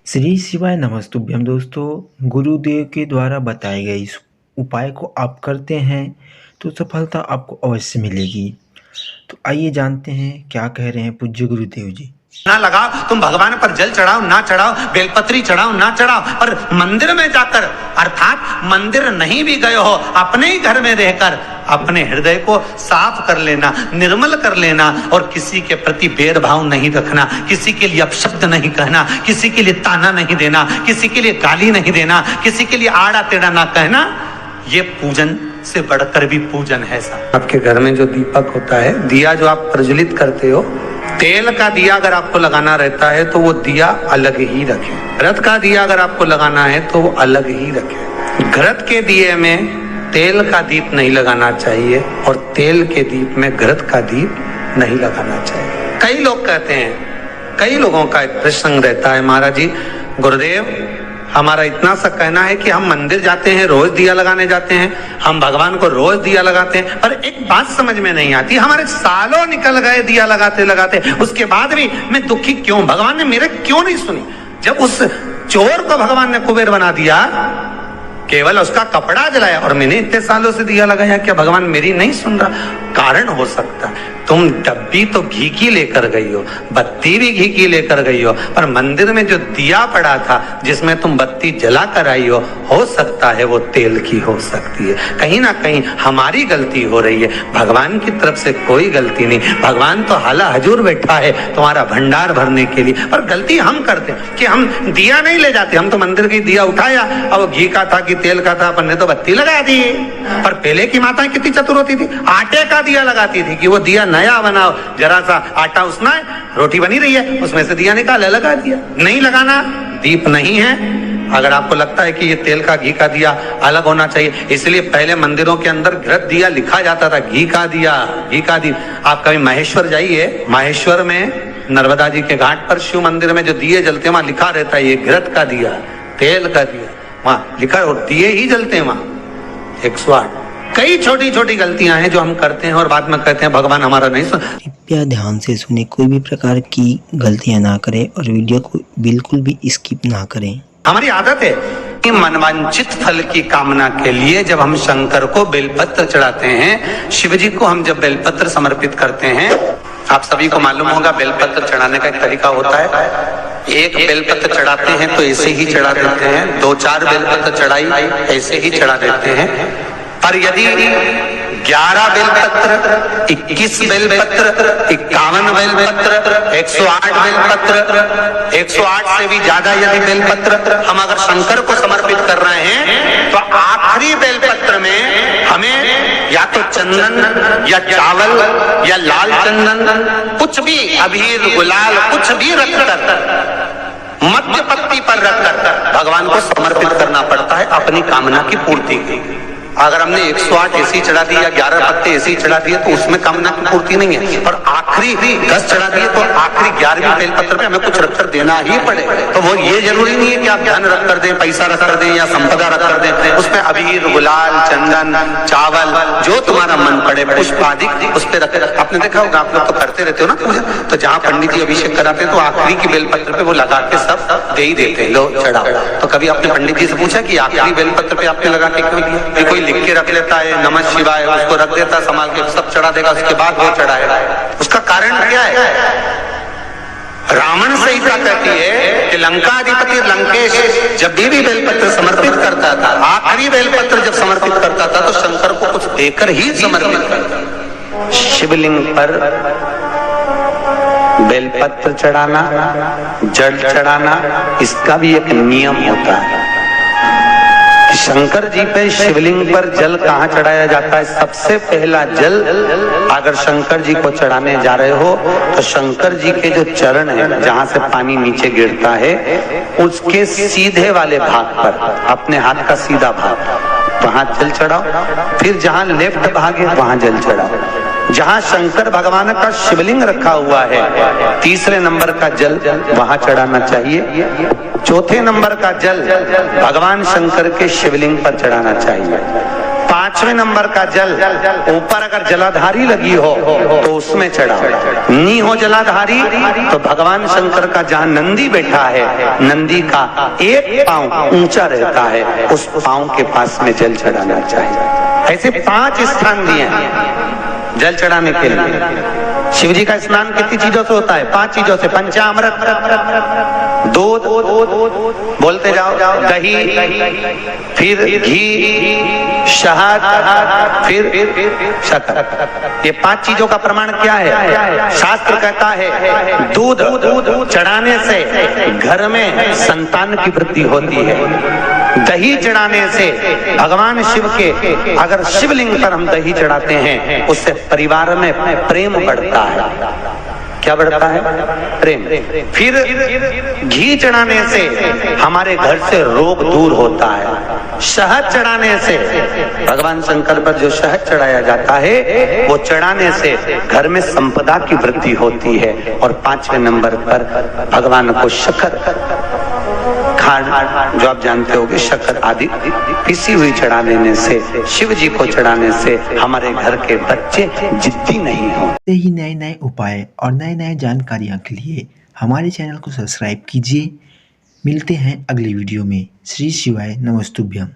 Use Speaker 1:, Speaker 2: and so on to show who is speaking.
Speaker 1: श्री शिवाय नमस्तुभ्यम। दोस्तों, गुरुदेव के द्वारा बताए गए इस उपाय को आप करते हैं तो सफलता आपको अवश्य मिलेगी। तो आइए जानते हैं क्या कह रहे हैं पूज्य गुरुदेव जी।
Speaker 2: ना लगाओ, तुम भगवान पर जल चढ़ाओ ना चढ़ाओ, बेलपत्री चढ़ाओ ना चढ़ाओ, पर मंदिर में जाकर, अर्थात मंदिर नहीं भी गए हो, अपने ही घर में रहकर अपने हृदय को साफ कर लेना, निर्मल कर लेना और किसी के प्रति भेदभाव नहीं रखना, किसी के लिए अपशब्द नहीं कहना, किसी के लिए ताना नहीं देना, किसी के लिए गाली नहीं देना, किसी के लिए आड़ा टेढ़ा ना कहना। ये पूजन से बढ़कर भी पूजन है साहब। आपके घर में जो दीपक होता है, दिया जो आप प्रज्वलित करते हो, तेल का दिया अगर आपको लगाना रहता है तो वो दिया अलग ही रखें। घृत का दिया अगर आपको लगाना है तो वो अलग ही रखें। घृत के दिए में तेल का दीप नहीं लगाना चाहिए और तेल के दीप में घृत का दीप नहीं लगाना चाहिए। कई लोग कहते हैं, कई लोगों का एक प्रसंग रहता है, महाराज जी गुरुदेव हमारा इतना सा कहना है कि हम मंदिर जाते हैं, रोज दिया लगाने जाते हैं, हम भगवान को रोज दिया लगाते हैं, पर एक बात समझ में नहीं आती, हमारे सालों निकल गए दिया लगाते लगाते, उसके बाद भी मैं दुखी क्यों, भगवान ने मेरे क्यों नहीं सुनी। जब उस चोर को भगवान ने कुबेर बना दिया, केवल उसका कपड़ा जलाया और मैंने इतने सालों से दिया लगाया, क्या भगवान मेरी नहीं सुन रहा? कारण हो सकता है तुम डब्बी तो घी की लेकर गई हो, बत्ती भी घी की लेकर गई हो, पर मंदिर में जो दिया पड़ा था जिसमें तुम बत्ती जला कर आई हो सकता है वो तेल की हो सकती है। कहीं ना कहीं हमारी गलती हो रही है, भगवान की तरफ से कोई गलती नहीं। भगवान तो हाला हजूर बैठा है तुम्हारा भंडार भरने के लिए, पर गलती हम करते कि हम दिया नहीं ले जाते। हम तो मंदिर की दिया उठाया, अब घी का था कि तेल का था, अपन ने तो बत्ती लगा दी। पर पहले की माताएं कितनी चतुर होती थी, आटे का दिया लगाती थी कि वो दिया नया बनाओ, जरा सा आटा उसना है, रोटी बनी रही है, उसमें से दिया निकाले लगा दिया। नहीं लगाना, दीप नहीं है। अगर आपको लगता है कि ये तेल का घी का दिया अलग होना चाहिए, इसलिए पहले मंदिरों के अंदर घृत दिया लिखा जाता था, घी का दिया, घी का दिया। आप कभी महेश्वर जाइए, महेश्वर में नर्मदा जी के घाट पर शिव मंदिर में जो दिए जलते हैं वहां लिखा रहता है ये घृत का दिया, तेल का दिया, वहां लिखा है, और दिए ही जलते हैं वहां 108। कई छोटी छोटी गलतियां हैं जो हम करते हैं और बाद में कहते हैं भगवान हमारा नहीं सुन।
Speaker 1: कृपया ध्यान से सुने, कोई भी प्रकार की गलतियां ना करें और वीडियो को बिल्कुल भी स्किप ना करें।
Speaker 2: हमारी आदत है कि मनवांछित फल की कामना के लिए जब हम शंकर को बेलपत्र चढ़ाते हैं, शिव जी को हम जब बेलपत्र समर्पित करते हैं, आप सभी को मालूम होगा बेलपत्र चढ़ाने का एक तरीका होता है। एक बेलपत्र चढ़ाते हैं तो ऐसे ही चढ़ा देते हैं, 2-4 बेलपत्र चढ़ाई ऐसे ही चढ़ा देते हैं। पर यदि 11 बेलपत्र, 21 बेलपत्र, 51 बेलपत्र, 108 बेलपत्र, 108 से भी ज्यादा यदि बेलपत्र हम अगर शंकर को समर्पित कर रहे हैं, तो आखिरी बेलपत्र में हमें या तो चंदन या चावल या लाल चंदन, कुछ भी अबीर गुलाल कुछ भी रखकर मध्य पत्ती पर रखकर भगवान को समर्पित करना पड़ता है अपनी कामना की पूर्ति के लिए। अगर हमने 108 ऐसी चढ़ा दी या 11 पत्ते ऐसी चढ़ा दिए तो उसमें कामना की पूर्ति नहीं है, और आखिरी 10 चढ़ा दिए तो आखिरी 11वीं बेलपत्र पे हमें कुछ रखकर देना ही पड़ेगा। तो वो ये जरूरी नहीं है कि आप धन रख कर दें, पैसा रख कर दें या संपदा रख कर दें, उसमें अबीर गुलाल चंदन चावल जो तुम्हारा मन पड़े, पुष्प आदि उस पर रख। आपने देखा होगा, आप लोग तो करते रहते हो ना पूजा, तो जहाँ पंडित जी अभिषेक कराते हैं तो आखिरी की बेलपत्र पे वो लगा के सब दे ही देते हैं, लो चढ़ाओ। तो कभी आपने पंडित जी से पूछा कि आखिरी बेलपत्र पे आपने लगा के क्यों दिया? कोई लिख के रख लेता है नमः शिवाय, उसको रख देता संभाल के, सब चढ़ा देगा, उसके बाद वो चढ़ाएगा। उसका कारण क्या है? रावण संहिता कहती है कि लंकाधिपति लंकेश जब भी बेलपत्र समर्पित करता था, आखिरी बेलपत्र जब समर्पित करता था तो शंकर को कुछ देकर ही समर्पित करता। शिवलिंग पर बेलपत्र चढ़ाना, जल चढ़ाना, इसका भी एक नियम होता है। शंकर जी पे शिवलिंग पर जल कहाँ चढ़ाया जाता है? सबसे पहला जल अगर शंकर जी को चढ़ाने जा रहे हो तो शंकर जी के जो चरण है, जहाँ से पानी नीचे गिरता है, उसके सीधे वाले भाग पर, अपने हाथ का सीधा भाग वहां जल चढ़ाओ। फिर जहां लेफ्ट भागे वहां जल चढ़ाओ। जहां शंकर भगवान का शिवलिंग रखा हुआ है, तीसरे नंबर का जल वहां चढ़ाना चाहिए। चौथे नंबर का जल भगवान शंकर के शिवलिंग पर चढ़ाना चाहिए। पांचवें नंबर का जल ऊपर अगर जलाधारी लगी हो तो उसमें चढ़ाओ। नी हो जलाधारी तो भगवान शंकर का जहां नंदी बैठा है, नंदी का एक पांव ऊंचा रहता है, उस पांव के पास में जल चढ़ाना चाहिए। ऐसे 5 स्थान दिए हैं जल चढ़ाने के लिए। शिव जी का स्नान कितनी चीजों से होता है? 5 चीजों से। पंचामृत, दूध, बोलते जाओ, दही, फिर घी, शहद, फिर शक्कर। ये 5 चीजों का प्रमाण क्या है? शास्त्र कहता है दूध चढ़ाने से घर में संतान की वृद्धि होती है। दही चढ़ाने से भगवान शिव के, अगर शिवलिंग पर हम दही चढ़ाते हैं, उससे परिवार में प्रेम बढ़ता है। क्या बढ़ता है? प्रेम। फिर घी चढ़ाने से हमारे घर से रोग दूर होता है। शहद चढ़ाने से, भगवान शंकर पर जो शहद चढ़ाया जाता है वो चढ़ाने से घर में संपदा की वृद्धि होती है। और 5वें नंबर पर भगवान को शक्कर, खांड जो आप जानते होंगे, शक्कर आदि पिसी हुई चढ़ा देने से, शिव जी को चढ़ाने से हमारे घर के बच्चे जिद्दी नहीं होते।
Speaker 1: ही नए नए उपाय और नए नए जानकारियों के लिए हमारे चैनल को सब्सक्राइब कीजिए। मिलते हैं अगली वीडियो में। श्री शिवाय नमस्तुभ्यम।